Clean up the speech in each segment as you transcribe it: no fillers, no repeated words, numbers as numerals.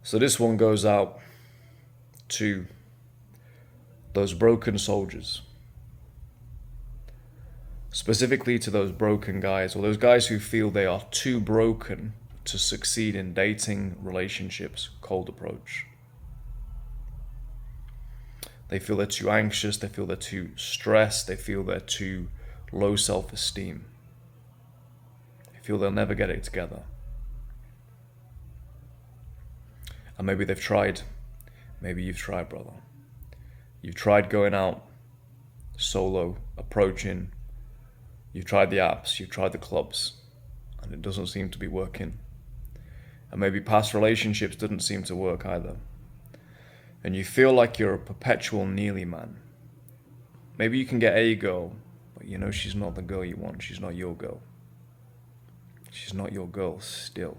So this one goes out to those broken soldiers. Specifically to those broken guys, or those guys who feel they are too broken to succeed in dating, relationships, cold approach. They feel they're too anxious, they feel they're too stressed, they feel they're too low self-esteem. They feel they'll never get it together. And maybe they've tried. Maybe you've tried, brother. You've tried going out solo, approaching. You've tried the apps, you've tried the clubs, and it doesn't seem to be working. And maybe past relationships didn't seem to work either. And you feel like you're a perpetual nearly man. Maybe you can get a girl, but you know she's not the girl you want. She's not your girl. She's not your girl still.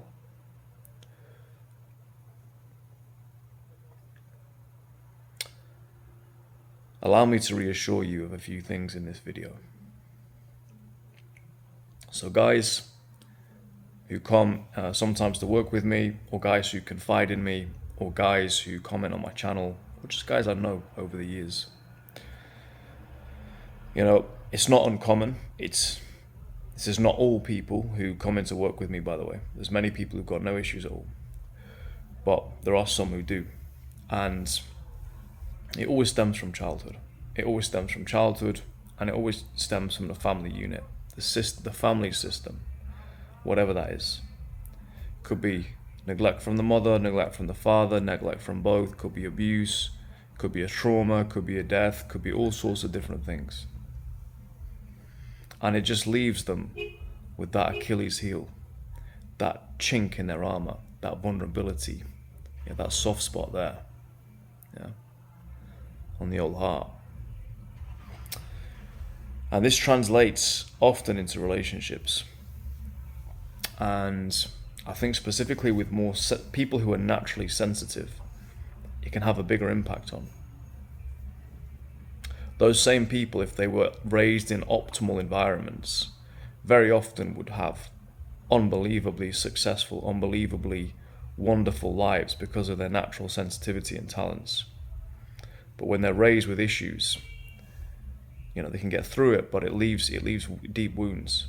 Allow me to reassure you of a few things in this video. So guys who come sometimes to work with me, or guys who confide in me, or guys who comment on my channel, or just guys I know over the years. You know, it's not uncommon. This is not all people who come in to work with me, by the way. There's many people who've got no issues at all. But there are some who do. And it always stems from childhood. It always stems from childhood, and it always stems from the family unit, the family system, whatever that is. Could be neglect from the mother, neglect from the father, neglect from both, could be abuse, could be a trauma, could be a death, could be all sorts of different things. And it just leaves them with that Achilles heel, that chink in their armor, that vulnerability, that soft spot there, on the old heart. And this translates often into relationships. And I think specifically with more people who are naturally sensitive, it can have a bigger impact on. Those same people, if they were raised in optimal environments, very often would have unbelievably successful, unbelievably wonderful lives because of their natural sensitivity and talents. But when they're raised with issues, they can get through it, but it leaves deep wounds.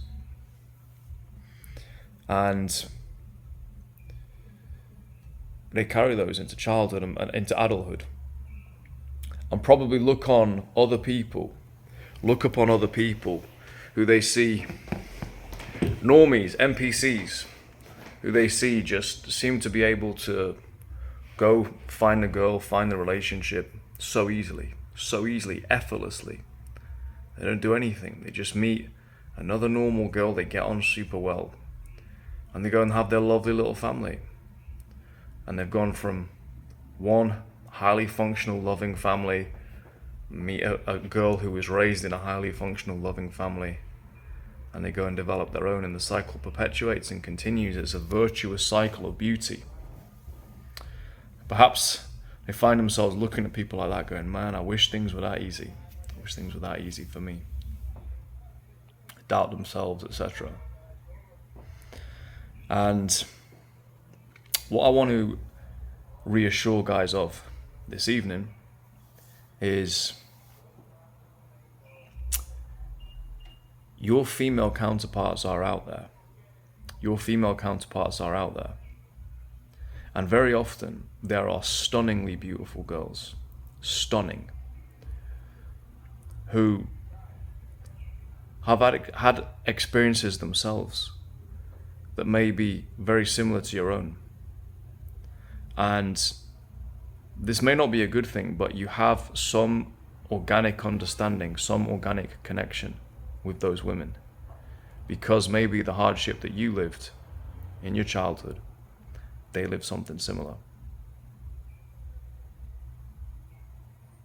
And they carry those into childhood and into adulthood. And probably look upon other people who they see, normies, NPCs, who they see just seem to be able to go find a girl, find the relationship so easily, effortlessly. They don't do anything. They just meet another normal girl, they get on super well, and they go and have their lovely little family. And they've gone from one highly functional, loving family, meet a girl who was raised in a highly functional, loving family, and they go and develop their own, and the cycle perpetuates and continues. It's a virtuous cycle of beauty. Perhaps they find themselves looking at people like that going, man, I wish things were that easy. I wish things were that easy for me. Doubt themselves, etc. And what I want to reassure guys of this evening is your female counterparts are out there. Your female counterparts are out there. And very often there are stunningly beautiful girls, stunning, who have had experiences themselves that may be very similar to your own. And this may not be a good thing, but you have some organic understanding, some organic connection with those women, because maybe the hardship that you lived in your childhood, they lived something similar.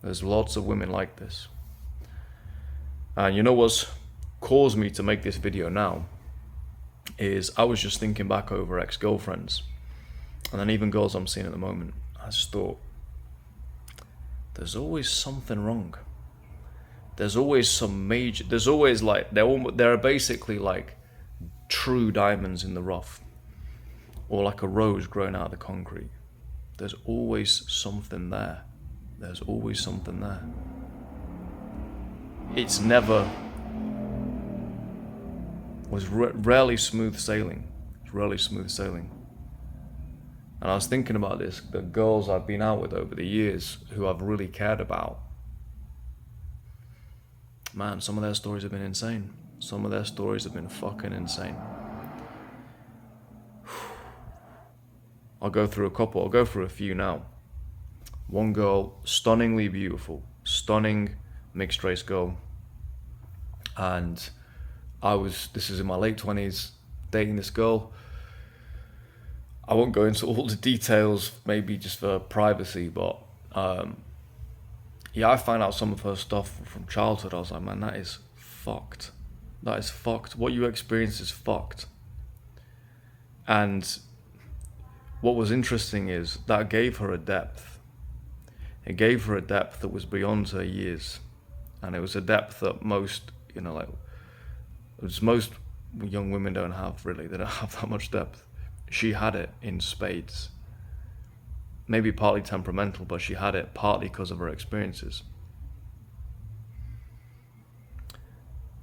There's lots of women like this. And you know what's caused me to make this video now is I was just thinking back over ex-girlfriends, and then even girls I'm seeing at the moment. I just thought, there's always something wrong. There's always some major, there's always like, there are basically like true diamonds in the rough, or like a rose growing out of the concrete. there's always something there. There's always something there. It's never, was rarely smooth sailing. It's rarely smooth sailing. And I was thinking about this, the girls I've been out with over the years who I've really cared about. Man, some of their stories have been insane. Some of their stories have been fucking insane. I'll go through a couple. I'll go through a few now. One girl, stunningly beautiful, stunning mixed race girl. And this is in my late 20s, dating this girl. I won't go into all the details, maybe just for privacy, but yeah, I found out some of her stuff from childhood. I was like, man, that is fucked. That is fucked. What you experienced is fucked. And what was interesting is that gave her a depth. It gave her a depth that was beyond her years. And it was a depth that most, most young women don't have, really. They don't have that much depth. She had it in spades. Maybe partly temperamental, but she had it partly because of her experiences.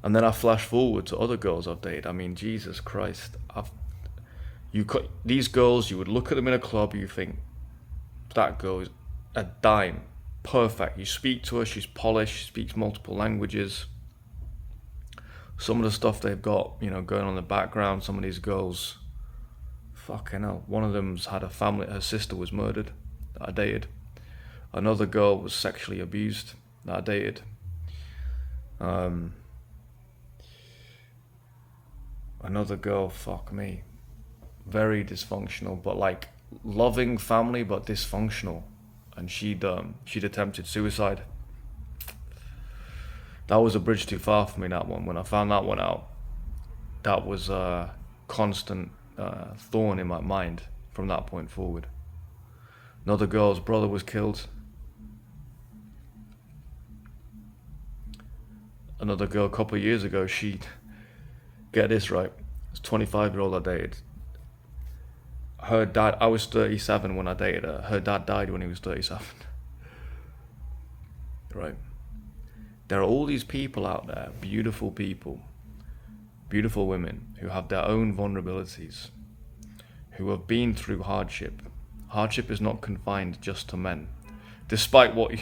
And then I flash forward to other girls I've dated. I mean, Jesus Christ. These girls, you would look at them in a club, you think, that girl is a dime. Perfect. You speak to her, she's polished, she speaks multiple languages. Some of the stuff they've got, going on in the background, some of these girls, fucking hell. One of them's had a family, her sister was murdered, that I dated. Another girl was sexually abused, that I dated. Another girl, fuck me, very dysfunctional, but like loving family, but dysfunctional. And she'd attempted suicide. That was a bridge too far for me, that one. When I found that one out, that was a constant thorn in my mind from that point forward. Another girl's brother was killed. Another girl a couple of years ago, get this right, it's 25-year-old I dated. Her dad, I was 37 when I dated her. Her dad died when he was 37. Right. There are all these people out there, beautiful people, beautiful women who have their own vulnerabilities, who have been through hardship. Hardship is not confined just to men. Despite what,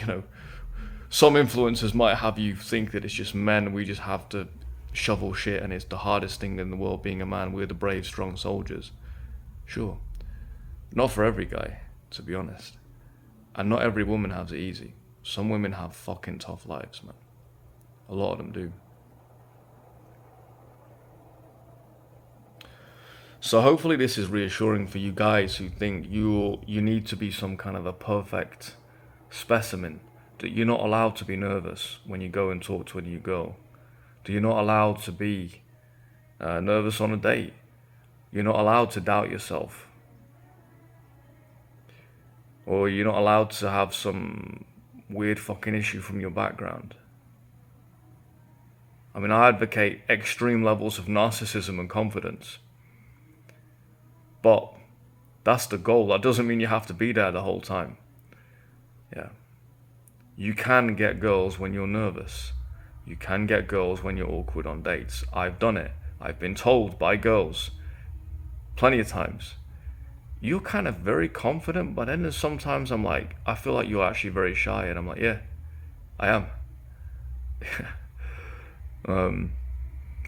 some influencers might have you think that it's just men, we just have to shovel shit and it's the hardest thing in the world being a man, we're the brave, strong soldiers. Sure. Not for every guy, to be honest. And not every woman has it easy. Some women have fucking tough lives, man. A lot of them do. So hopefully this is reassuring for you guys who think you need to be some kind of a perfect specimen, that you're not allowed to be nervous when you go and talk to a new girl, that you're not allowed to be nervous on a date, you're not allowed to doubt yourself, or you're not allowed to have some weird fucking issue from your background. I mean, I advocate extreme levels of narcissism and confidence. But that's the goal. That doesn't mean you have to be there the whole time. Yeah. You can get girls when you're nervous. You can get girls when you're awkward on dates. I've done it. I've been told by girls plenty of times, you're kind of very confident, but then there's sometimes I'm like, I feel like you're actually very shy. And I'm like, yeah, I am.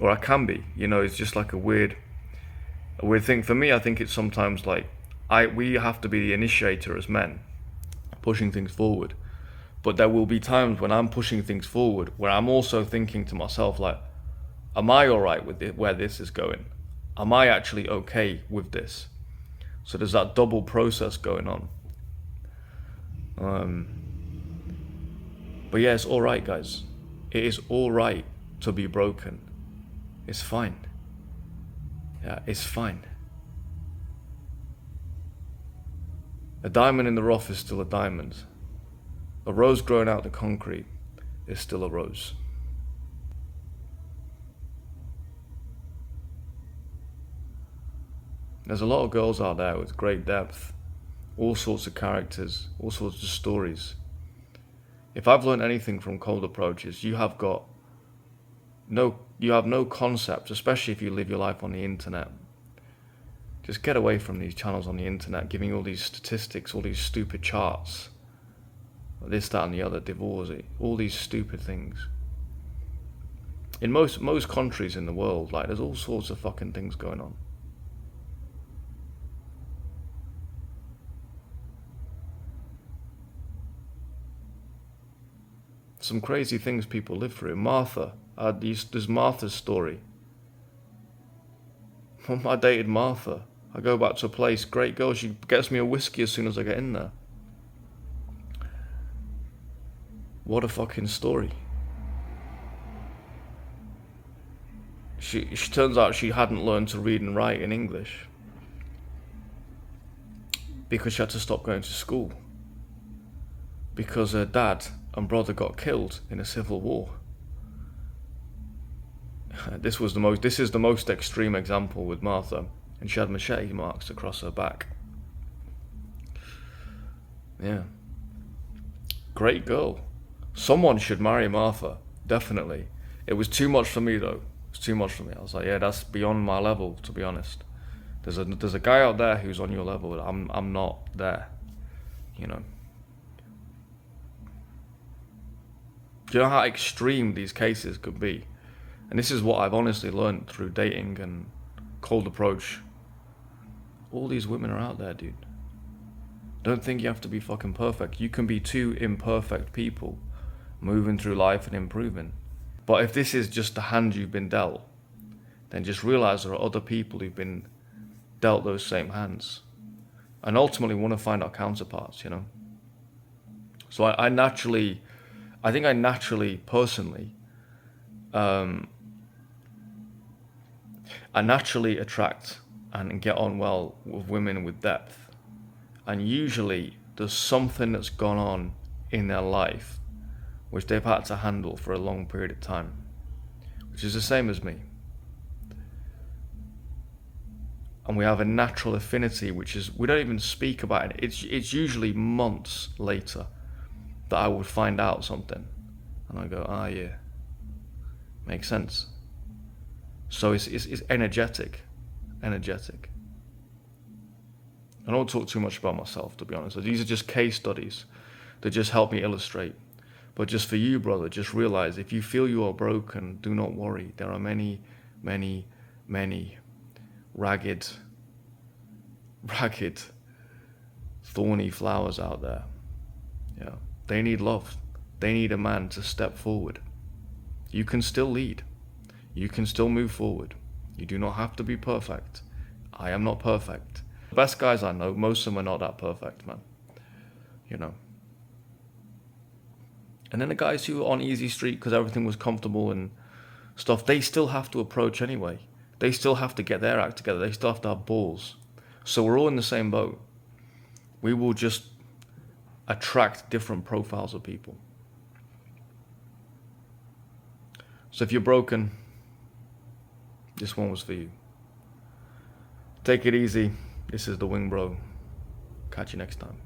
Or I can be, it's just like a weird thing. For me, I think it's sometimes like, we have to be the initiator as men, pushing things forward. But there will be times when I'm pushing things forward where I'm also thinking to myself, like, am I all right with where this is going? Am I actually okay with this? So there's that double process going on. But yeah, it's all right, guys. It is all right to be broken. It's fine. Yeah, it's fine. A diamond in the rough is still a diamond. A rose growing out the concrete is still a rose. There's a lot of girls out there with great depth, all sorts of characters, all sorts of stories. If I've learned anything from Cold Approach, is you have no concept, especially if you live your life on the internet. Just get away from these channels on the internet, giving all these statistics, all these stupid charts, this, that, and the other, divorce, all these stupid things. In most countries in the world, like, there's all sorts of fucking things going on. Some crazy things people live through. Martha, there's Martha's story. I dated Martha. I go back to a place, great girl, she gets me a whiskey as soon as I get in there. What a fucking story. She turns out she hadn't learned to read and write in English because she had to stop going to school because her dad and brother got killed in a civil war. This is the most extreme example with Martha, and she had machete marks across her back. Yeah. Great girl. Someone should marry Martha, definitely. It was too much for me though. It was too much for me. I was like, yeah, that's beyond my level, to be honest. There's a guy out there who's on your level. I'm not there, you know. Do you know how extreme these cases could be? And this is what I've honestly learned through dating and Cold Approach. All these women are out there, dude. Don't think you have to be fucking perfect. You can be two imperfect people moving through life and improving. But if this is just the hand you've been dealt, then just realize there are other people who've been dealt those same hands and ultimately want to find our counterparts, you know. So I naturally personally attract and get on well with women with depth. And usually there's something that's gone on in their life which they've had to handle for a long period of time, which is the same as me. And we have a natural affinity, which is, we don't even speak about it. It's usually months later that I would find out something. And I go, yeah, makes sense. So it's energetic. I don't talk too much about myself, to be honest. These are just case studies that just help me illustrate. But just for you, brother, just realize if you feel you are broken, do not worry. There are many, many, many ragged, thorny flowers out there. Yeah, they need love. They need a man to step forward. You can still lead. You can still move forward. You do not have to be perfect. I am not perfect. The best guys I know, most of them are not that perfect, man. You know. And then the guys who are on easy street because everything was comfortable and stuff, they still have to approach anyway. They still have to get their act together. They still have to have balls. So we're all in the same boat. We will just attract different profiles of people. So if you're broken, this one was for you. Take it easy. This is the Wing Bro. Catch you next time.